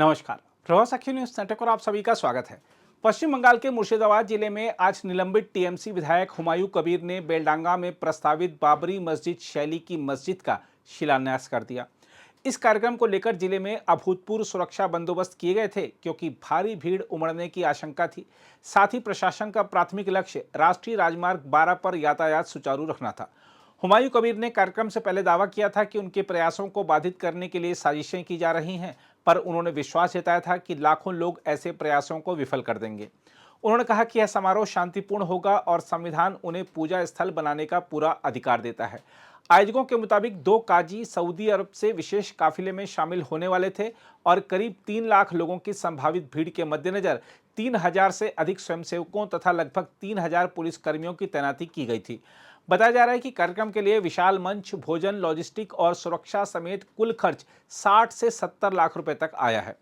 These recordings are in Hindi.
नमस्कार, प्रभात साखी न्यूज नेटवर्क पर आप सभी का स्वागत है। पश्चिम बंगाल के मुर्शिदाबाद जिले में आज निलंबित टीएमसी विधायक हुमायूं कबीर ने बेलडांगा में प्रस्तावित बाबरी मस्जिद शैली की मस्जिद का शिलान्यास कर दिया। इस कार्यक्रम को लेकर जिले में अभूतपूर्व सुरक्षा बंदोबस्त किए गए थे, क्योंकि भारी भीड़ उमड़ने की आशंका थी। साथ ही प्रशासन का प्राथमिक लक्ष्य राष्ट्रीय राजमार्ग 12 पर यातायात सुचारू रखना था। हुमायूं कबीर ने कार्यक्रम से पहले दावा किया था कि उनके प्रयासों को बाधित करने के लिए साजिशें की जा रही हैं, पर उन्होंने विश्वास जताया था कि लाखों लोग ऐसे प्रयासों को विफल कर देंगे। उन्होंने कहा कि यह समारोह शांतिपूर्ण होगा और संविधान उन्हें पूजा स्थल बनाने का पूरा अधिकार देता है। आयोजकों के मुताबिक 2 काजी सऊदी अरब से विशेष काफिले में शामिल होने वाले थे और करीब 3 लाख लोगों की संभावित भीड़ के मद्देनजर 3000 से अधिक स्वयंसेवकों तथा लगभग 3000 पुलिस कर्मियों की तैनाती की गई थी। बताया जा रहा है कि कार्यक्रम के लिए विशाल मंच, भोजन, लॉजिस्टिक और सुरक्षा समेत कुल खर्च 60 से 70 लाख रुपए तक आया है।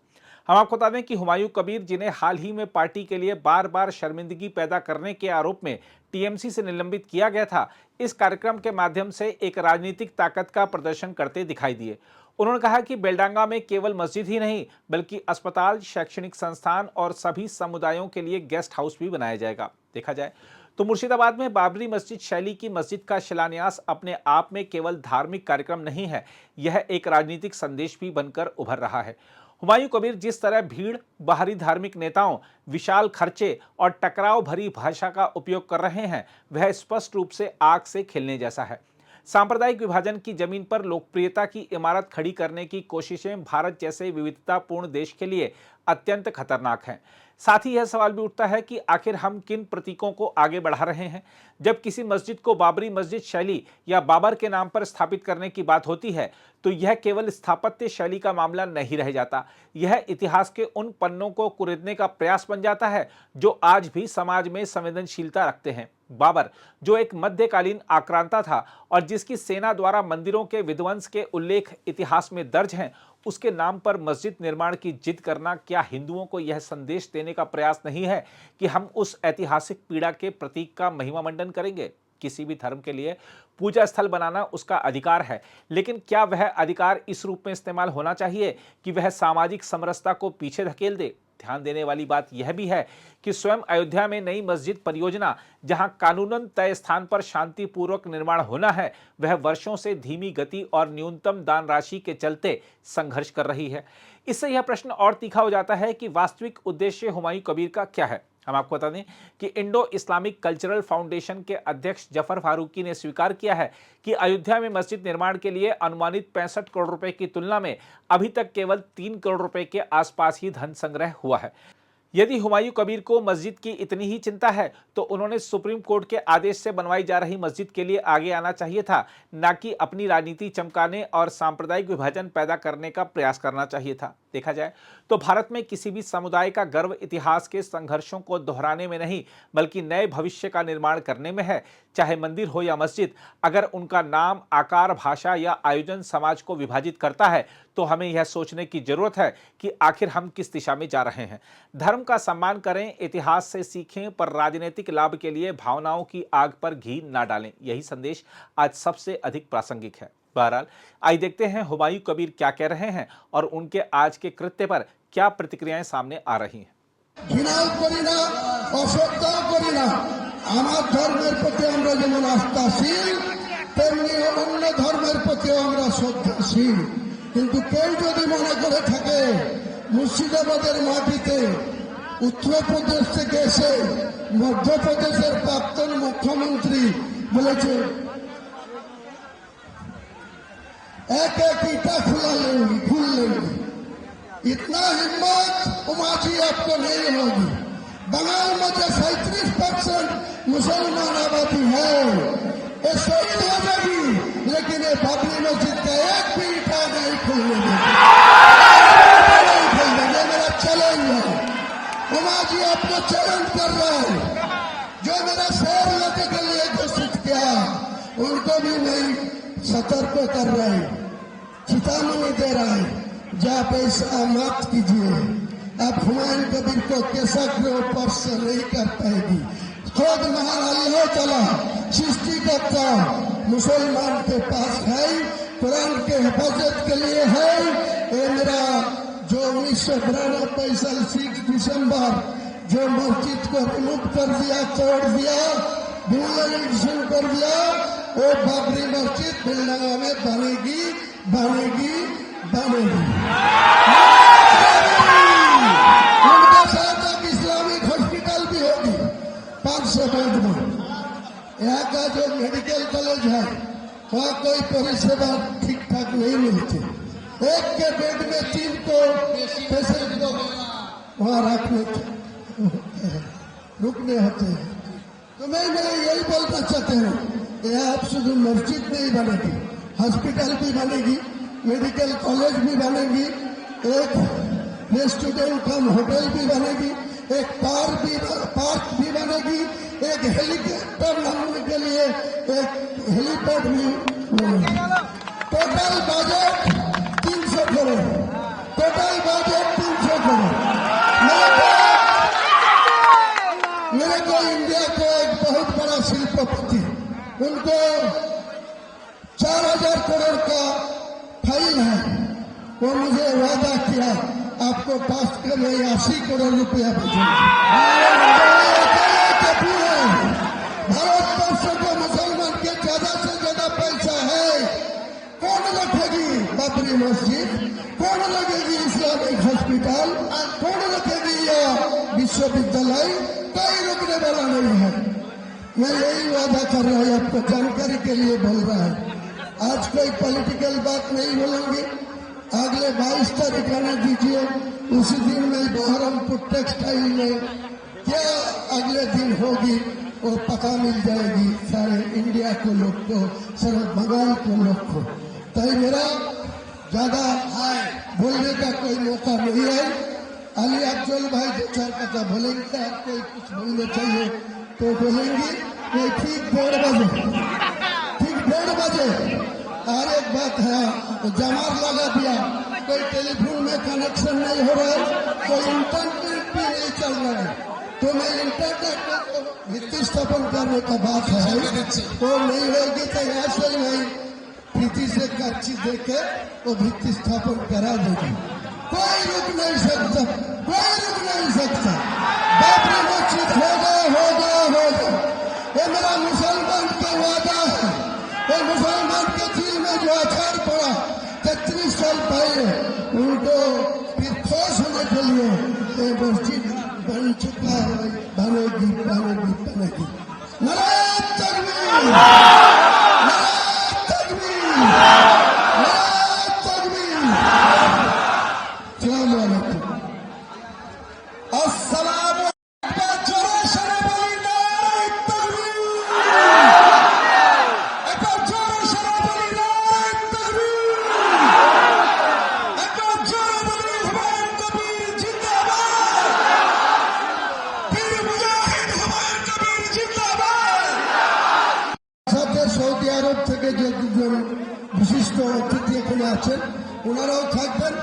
हम आपको बता दें कि हुमायूं कबीर, जिन्हें हाल ही में पार्टी के लिए बार बार शर्मिंदगी पैदा करने के आरोप में टीएमसी से निलंबित किया गया था, इस कार्यक्रम के माध्यम से एक राजनीतिक ताकत का प्रदर्शन करते दिखाई दिए। उन्होंने कहा कि बेलडांगा में केवल मस्जिद ही नहीं, बल्कि अस्पताल, शैक्षणिक संस्थान और सभी समुदायों के लिए गेस्ट हाउस भी बनाया जाएगा। देखा जाए तो मुर्शिदाबाद में बाबरी मस्जिद शैली की मस्जिद का शिलान्यास अपने आप में केवल धार्मिक कार्यक्रम नहीं है, यह एक राजनीतिक संदेश भी बनकर उभर रहा है। हुमायूं कबीर जिस तरह भीड़, बाहरी धार्मिक नेताओं, विशाल खर्चे और टकराव भरी भाषा का उपयोग कर रहे हैं, वह स्पष्ट रूप से आग से खेलने जैसा है। सांप्रदायिक विभाजन की जमीन पर लोकप्रियता की इमारत खड़ी करने की कोशिशें भारत जैसे विविधतापूर्ण देश के लिए अत्यंत खतरनाक हैं। साथ ही यह सवाल भी उठता है कि आखिर हम किन प्रतीकों को आगे बढ़ा रहे हैं। जब किसी मस्जिद को बाबरी मस्जिद शैली या बाबर के नाम पर स्थापित करने की बात होती है, तो यह केवल स्थापत्य शैली का मामला नहीं रह जाता, यह इतिहास के उन पन्नों को कुरेदने का प्रयास बन जाता है जो आज भी समाज में संवेदनशीलता रखते हैं। बाबर, जो एक मध्यकालीन आक्रांता था और जिसकी सेना द्वारा मंदिरों के विध्वंस के उल्लेख इतिहास में दर्ज हैं, उसके नाम पर मस्जिद निर्माण की जिद करना क्या हिंदुओं को यह संदेश देने का प्रयास नहीं है कि हम उस ऐतिहासिक पीड़ा के प्रतीक का महिमा मंडन करेंगे? किसी भी धर्म के लिए पूजा स्थल बनाना उसका अधिकार है, लेकिन क्या वह अधिकार इस रूप में इस्तेमाल होना चाहिए कि वह सामाजिक समरसता को पीछे धकेल दे? ध्यान देने वाली बात यह भी है कि स्वयं अयोध्या में नई मस्जिद परियोजना, जहां कानूनन तय स्थान पर शांतिपूर्वक निर्माण होना है, वह वर्षों से धीमी गति और न्यूनतम दान राशि के चलते संघर्ष कर रही है। इससे यह प्रश्न और तीखा हो जाता है कि वास्तविक उद्देश्य हुमायूं कबीर का क्या है। हम आपको बता दें कि इंडो इस्लामिक कल्चरल फाउंडेशन के अध्यक्ष जफर फारूकी ने स्वीकार किया है कि अयोध्या में मस्जिद निर्माण के लिए अनुमानित 65 करोड़ रुपए की तुलना में अभी तक केवल 3 करोड़ रुपए के आसपास ही धन संग्रह हुआ है। यदि हुमायूं कबीर को मस्जिद की इतनी ही चिंता है, तो उन्होंने सुप्रीम कोर्ट के आदेश से बनवाई जा रही मस्जिद के लिए आगे आना चाहिए था, न कि अपनी राजनीति चमकाने और सांप्रदायिक विभाजन पैदा करने का प्रयास करना चाहिए था। देखा जाए तो भारत में किसी भी समुदाय का गर्व इतिहास के संघर्षों को दोहराने में नहीं, बल्कि नए भविष्य का निर्माण करने में है। चाहे मंदिर हो या मस्जिद, अगर उनका नाम, आकार, भाषा या आयोजन समाज को विभाजित करता है, तो हमें यह सोचने की जरूरत है कि आखिर हम किस दिशा में जा रहे हैं। धर्म का सम्मान करें, इतिहास से सीखें, पर राजनीतिक लाभ के लिए भावनाओं की आग पर घी ना डालें। यही संदेश आज सबसे अधिक प्रासंगिक है। बहरहाल, आइए देखते हैं हुमायूं कबीर क्या कह रहे हैं और उनके आज के कृत्य पर क्या प्रतिक्रियाएं सामने आ रही हैं। ঘৃণাও করি না, অশ্রদ্ধাও করি না। আমার ধর্মের প্রতি আমরা যেমন আস্থাশীল, তেমনি অন্য ধর্মের প্রতিও আমরা শ্রদ্ধাশীল। কিন্তু কেউ যদি মনে করে থাকে মুর্শিদাবাদের মাটিতে উত্তরপ্রদেশ থেকে এসে মধ্যপ্রদেশের প্রাক্তন মুখ্যমন্ত্রী বলেছে एक एक ईटा फूल लेंगे, इतना हिम्मत उमा जी आपको नहीं होगी। बंगाल में जो 37% मुसलमान आबादी है, ये शहीद हो जाएगी, लेकिन ये बाबरी मस्जिद का एक भी ईटा नहीं फूलने देंगे। मेरा चैलेंज है, उमा जी आपको चैलेंज कर रहा है। जो मेरा शेर लेने के लिए घोषित किया, उनको भी नहीं सतर्क कर रहे हैं, चेतावनी दे रहा है, जब ऐसा मत कीजिए। अब हुमायूं कबीर को केसक के ऊपर से नहीं कर पाएगी। खुद महान अल्लाह तआला सृष्टिकर्ता मुसलमान के पास है, कुरान के हिफाजत के लिए है। ये मेरा जो 1992 साल 6 दिसंबर जो मस्जिद को रिमूव कर दिया, तोड़ दिया, डिमोलिशन कर दिया, वो बाबरी मस्जिद बेलडंगा में बनेगी, बनेगी, बनेगी। उनके साथ एक इस्लामिक हॉस्पिटल भी होगी 500 बेड में। यहाँ का जो मेडिकल कॉलेज है वहाँ कोई परिसेवा ठीक ठाक नहीं मिलती। एक के बेड में 3 को पेशेंट को वहाँ रुकने होते हैं। तो मैं यही बोलना चाहता हूँ, यहाँ अब शुद्ध मस्जिद नहीं बनेगी, हॉस्पिटल भी बनेगी, मेडिकल कॉलेज भी बनेगी, एक रेस्टोरेंट कम होटल भी बनेगी, एक पार्क भी बनेगी, एक हेलीकॉप्टर लाने के लिए एक हेलीपैड भी बनेगी। Total budget 300 crore, total budget 300 crore. मेरे को इंडिया को एक बहुत बड़ा शिल्पपति, उनको 4000 करोड़ का फाइल है, वो मुझे वादा किया आपको पास कर मैं 80 करोड़ रुपया भेजूंगा। भारतवर्ष के मुसलमान के ज्यादा से ज्यादा पैसा है, कौन रखेगी बाबरी मस्जिद, कौन लगेगी इस्लामिक हॉस्पिटल, कौन रखेगी यह विश्वविद्यालय, कोई रुकने वाला नहीं है। मैं यही वादा कर रहा हूँ, आपको जानकारी के लिए बोल रहा है। आज कोई पॉलिटिकल बात नहीं बोलेंगे। अगले 22 तारीख आने दीजिए, उसी दिन में बहरमपुर टेक्सटाइल में क्या अगले दिन होगी वो पता मिल जाएगी सारे इंडिया के लोग को, सारे बंगाल के लोग को। तो मेरा ज्यादा बोलने का कोई मौका नहीं है। अली अफजल भाई 2-4 कथा बोलेंगे, कोई कुछ बोलने चाहिए तो बोलेंगे। मैं ठीक 1:30 बजे और एक बात है, जमार लगा दिया, कोई टेलीफोन में कनेक्शन नहीं हो रहा है, कोई इंटरनेट भी नहीं चल रहा है, तो मैं इंटरनेट में भित्ति स्थापन करने का बात है तो नहीं होगी। तो ऐसे ही नहीं प्रीति से काची देके वो भित्ति स्थापन करा देगी। कोई रुक नहीं सकता, कोई रुक नहीं सकता। बाबरी मस्जिद होगा, होगा, होगा। ये मेरा मुसलमान का वादा है। वो मुसलमान के दिल में जो आचार पड़ा 33 साल पहले, उनको फिर ठोस होने के लिए ये मस्जिद बन चुका है, बनेगी, बनेगी, बनेगी। नारे तकबीर, नारे तकबीर, नारे तकबीर। अस्सलाम वालेकुम। अस्सलाम वालेकुम। जोर से बोलिए नारे तकबीर। एक बार जोर से बोलिए नारे तकबीर। एक बार जोर बोलिए हुमायूं कबीर जिंदाबाद। पीर मुजाहिद हुमायूं कबीर जिंदाबाद। সাথে সৌদি আরব থেকে যে দুজন বিশিষ্ট অতিথি এখানে আছেন ওনারাও থাকবেন।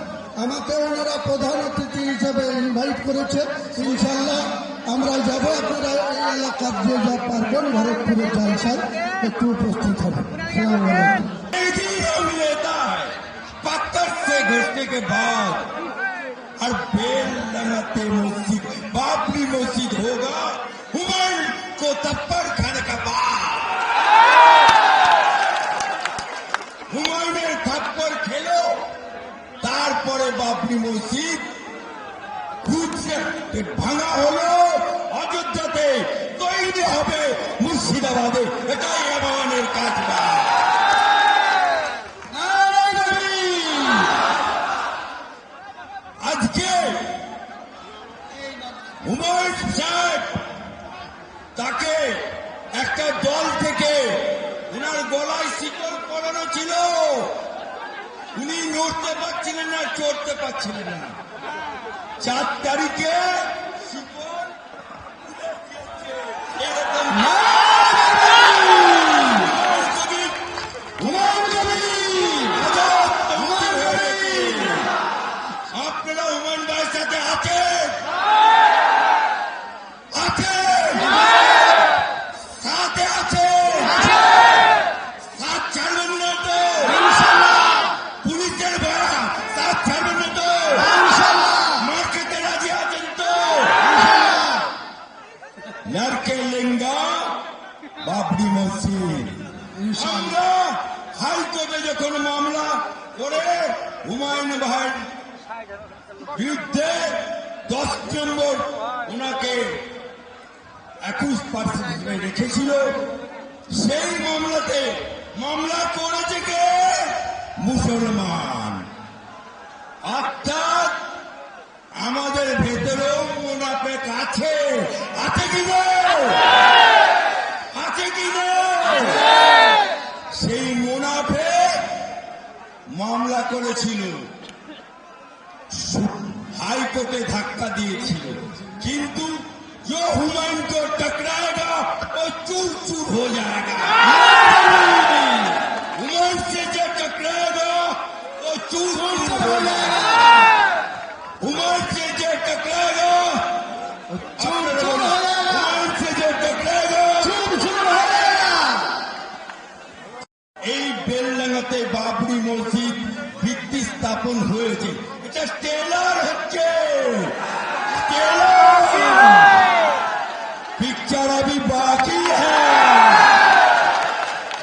আমাকে ওনারা প্রধান অতিথি হিসেবে ইনভাইট করেছে। ইনশাল্লাহ আমরা যাব, আপনারা এই এলাকার যে যা পারবেন ভরতপুরের জলসায় একটু উপস্থিত হবেন। আসসালামু আলাইকুম। लेता है पत्थर से घुसने के बाद और बेल लगाते मस्जिद बाबरी मस्जिद होगा हुमायूं को थप्पड़ खाने का बाद হুমায়ুনের থাপ্পড় খেলো, তারপরে বাবরি মসজিদ খুঁজছে ভাঙা হলো, অযোধ্যাতে তৈরি হবে মুর্শিদাবাদে। এটাই আমাদের কাজ। আজকে হুমায়ুন সাহেব তাকে একটা দল থেকে ওনার গলায় শিকল পরানো ছিল, উনি নড়তে পারছিলেন না, চড়তে পারছিলেন না। 4 তারিখে শিকল খুলে দিয়েছে। এরকম আপনারা হুমায়ুন ভাইয়ের সাথে আছেন, আছেন, সাথে আছেন, সাথ ছাড়বেন না তো? পুলিশের ভাড়া সাথ ছাড়বেন না তো? মসজিদ। আমরা হাইকোর্টে যখন মামলা করে হুমায়ুন ভাইয়ের বিরুদ্ধে 10 নম্বর ওনাকে 21% রেখেছিল, সেই মামলাতে মামলা করেছে কে? মুসলমান। অর্থাৎ আমাদের ভেতরেও মুনাফেক আছে, আছে কি না? আছে কি না? সেই মুনাফেক মামলা করেছিল, हाईकोर्टे धक्का दिए, किंतु जो हुमायूं को टकराएगा वो चूर चूर हो जाएगा। हुमायूं से जो टकराएगा वो चूर चूर हो जाएगा। हुमायूं से जो टकराएगा हुमायूं से जो टकराएगा चूर चूर हो जाएगा। এই বেলডাঙ্গাতে বাবরি মসজিদ ভিত্তি স্থাপন হয়েছে, এটা টেলার হচ্ছে, पिक्चर अभी बाकी है,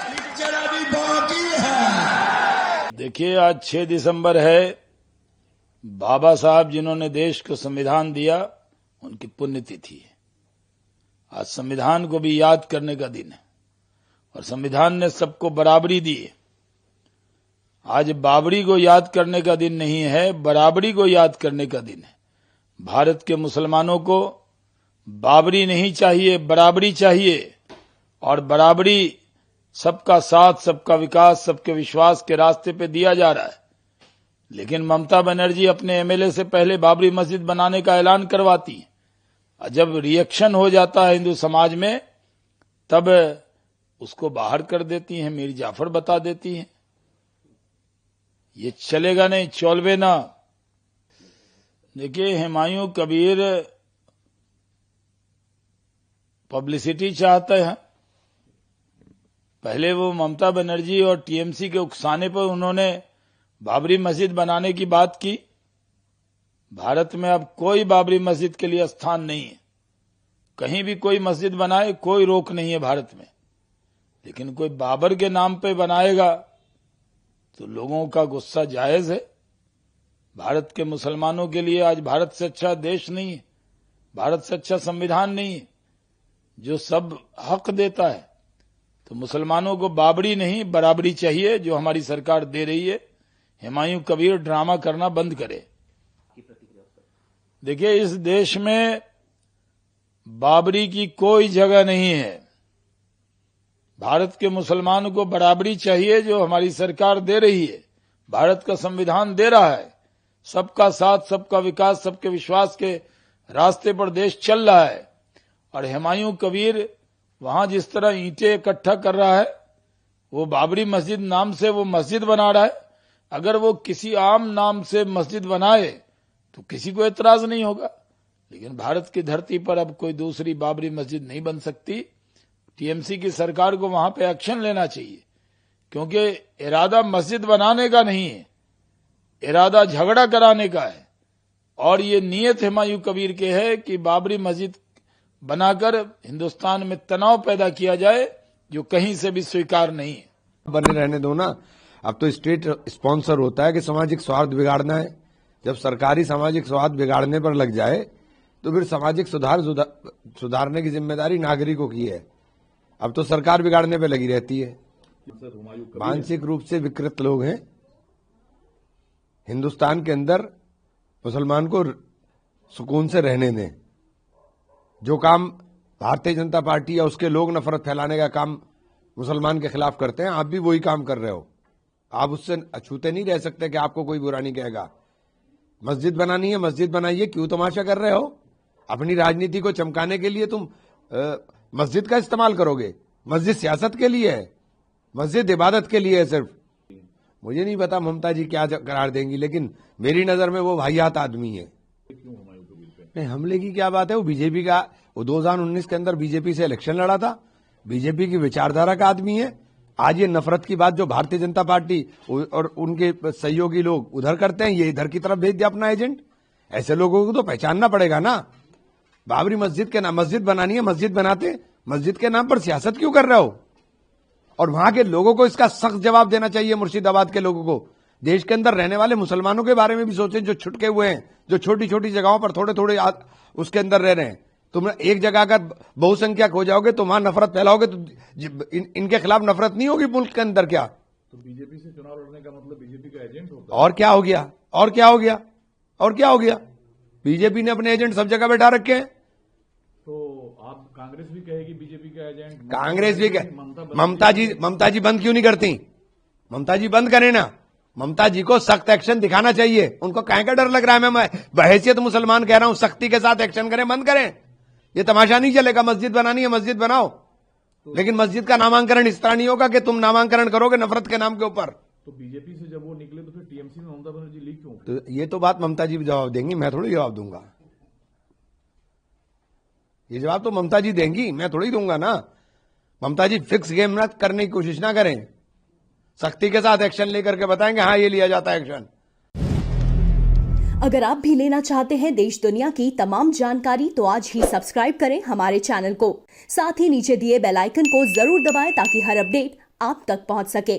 पिक्चर अभी बाकी है। देखिए, आज 6 दिसंबर है। बाबा साहब जिन्होंने देश को संविधान दिया, उनकी पुण्यतिथि है। आज संविधान को भी याद करने का दिन है और संविधान ने सबको बराबरी दी है। आज बाबरी को याद करने का दिन नहीं है, बराबरी को याद करने का दिन है। भारत के मुसलमानों को बाबरी नहीं चाहिए, बराबरी चाहिए। और बराबरी सबका साथ, सबका विकास, सबके विश्वास के रास्ते पे दिया जा रहा है। लेकिन ममता बनर्जी अपने एमएलए से पहले बाबरी मस्जिद बनाने का ऐलान करवाती है, और जब रिएक्शन हो जाता है हिंदू समाज में तब उसको बाहर कर देती हैं, मीर जाफर बता देती हैं। ये चलेगा नहीं, चौलवे ना। देखिए, हुमायूं कबीर पब्लिसिटी चाहते हैं। पहले वो ममता बनर्जी और टीएमसी के उकसाने पर उन्होंने बाबरी मस्जिद बनाने की बात की। भारत में अब कोई बाबरी मस्जिद के लिए स्थान नहीं है। कहीं भी कोई मस्जिद बनाए, कोई रोक नहीं है भारत में। लेकिन कोई बाबर के नाम पे बनाएगा तो लोगों का गुस्सा जायज है। भारत के मुसलमानों के लिए आज भारत से अच्छा देश नहीं है, भारत से अच्छा संविधान नहीं है जो सब हक देता है। तो मुसलमानों को बाबरी नहीं, बराबरी चाहिए, जो हमारी सरकार दे रही है। हुमायूं कबीर ड्रामा करना बंद करे। देखिए, इस देश में बाबरी की कोई जगह नहीं है। भारत के मुसलमानों को बराबरी चाहिए, जो हमारी सरकार दे रही है, भारत का संविधान दे रहा है। सबका साथ, सबका विकास, सबके विश्वास के रास्ते पर देश चल रहा है। और हुमायूं कबीर वहां जिस तरह ईंटें इकट्ठा कर रहा है, वो बाबरी मस्जिद नाम से वो मस्जिद बना रहा है। अगर वो किसी आम नाम से मस्जिद बनाए तो किसी को एतराज नहीं होगा। लेकिन भारत की धरती पर अब कोई दूसरी बाबरी मस्जिद नहीं बन सकती। टीएमसी की सरकार को वहां पे एक्शन लेना चाहिए, क्योंकि इरादा मस्जिद बनाने का नहीं है, इरादा झगड़ा कराने का है। और ये नीयत हुमायूं कबीर के है कि बाबरी मस्जिद बनाकर हिंदुस्तान में तनाव पैदा किया जाए, जो कहीं से भी स्वीकार नहीं है। बने रहने दो ना। अब तो स्टेट स्पॉन्सर होता है कि सामाजिक स्वार्थ बिगाड़ना है। जब सरकारी सामाजिक स्वार्थ बिगाड़ने पर लग जाए तो फिर सामाजिक सुधारने की जिम्मेदारी नागरिकों की है। अब तो सरकार बिगाड़ने पे लगी रहती है। मानसिक रूप से विकृत लोग हैं। हिंदुस्तान के अंदर मुसलमान को सुकून से रहने दें। जो काम भारतीय जनता पार्टी या उसके लोग नफरत फैलाने का काम मुसलमान के खिलाफ करते हैं, आप भी वही काम कर रहे हो। आप उससे अछूते नहीं रह सकते कि आपको कोई बुरा नहीं कहेगा। मस्जिद बनानी है, मस्जिद बनाइए, क्यों तमाशा कर रहे हो? अपनी राजनीति को चमकाने के लिए तुम मस्जिद का इस्तेमाल करोगे। मस्जिद सियासत के लिए है, मस्जिद इबादत के लिए है सिर्फ। मुझे नहीं पता ममता जी क्या करार देंगी, लेकिन मेरी नजर में वो वाहियात आदमी है। नहीं, हमले की क्या बात है? वो बीजेपी का, वो 2019 के अंदर बीजेपी से इलेक्शन लड़ा था, बीजेपी की विचारधारा का आदमी है। आज ये नफरत की बात जो भारतीय जनता पार्टी और उनके सहयोगी लोग उधर करते हैं, ये इधर की तरफ भेज दिया अपना एजेंट। ऐसे लोगों को तो पहचानना पड़ेगा ना। बाबरी मस्जिद के नाम, मस्जिद बनानी है, मस्जिद बनाते, मस्जिद के नाम पर सियासत क्यों कर रहे हो? और वहां के लोगों को इसका सख्त जवाब देना चाहिए। मुर्शिदाबाद के लोगों को, देश के अंदर रहने वाले मुसलमानों के बारे में भी सोचें, जो छुटके हुए हैं, जो छोटी छोटी जगहों पर थोड़े थोड़े उसके अंदर रह रहे हैं। तुम एक जगह अगर बहुसंख्यक हो जाओगे तो वहां नफरत फैलाओगे तो इनके खिलाफ नफरत नहीं होगी मुल्क के अंदर क्या? तो बीजेपी से चुनाव लड़ने का मतलब बीजेपी का एजेंट होता और क्या हो गया? और क्या हो गया? और क्या हो गया? बीजेपी ने अपने एजेंट सब जगह बैठा रखे हैं। तो आप कांग्रेस भी कहेगी बीजेपी का एजेंट, कांग्रेस भी ममता जी बंद क्यों नहीं करती? ममता जी बंद करें ना। ममता जी को सख्त एक्शन दिखाना चाहिए। उनको काहे का डर लग रहा है? मैं बहैसियत मुसलमान कह रहा हूं, सख्ती के साथ एक्शन करें, बंद करें। ये तमाशा नहीं चलेगा। मस्जिद बनानी है, मस्जिद बनाओ, लेकिन मस्जिद का नामांकन इस तरह नहीं होगा कि तुम नामांकन करोगे नफरत के नाम के ऊपर। तो बीजेपी से जब वो निकले तो फिर टीएमसी में ममता बनर्जी लीक क्यों? तो ये तो बात ममता जी जवाब देंगी, मैं थोड़ी जवाब दूंगा। ये जवाब तो ममता जी देंगी, मैं थोड़ी दूंगा ना। ममता जी फिक्स गेम न करने की कोशिश ना करें, सख्ती के साथ एक्शन लेकर के बताएंगे हाँ ये लिया जाता है एक्शन। अगर आप भी लेना चाहते हैं देश दुनिया की तमाम जानकारी तो आज ही सब्सक्राइब करें हमारे चैनल को। साथ ही नीचे दिए बेल आइकन को जरूर दबाएं ताकि हर अपडेट आप तक पहुंच सके।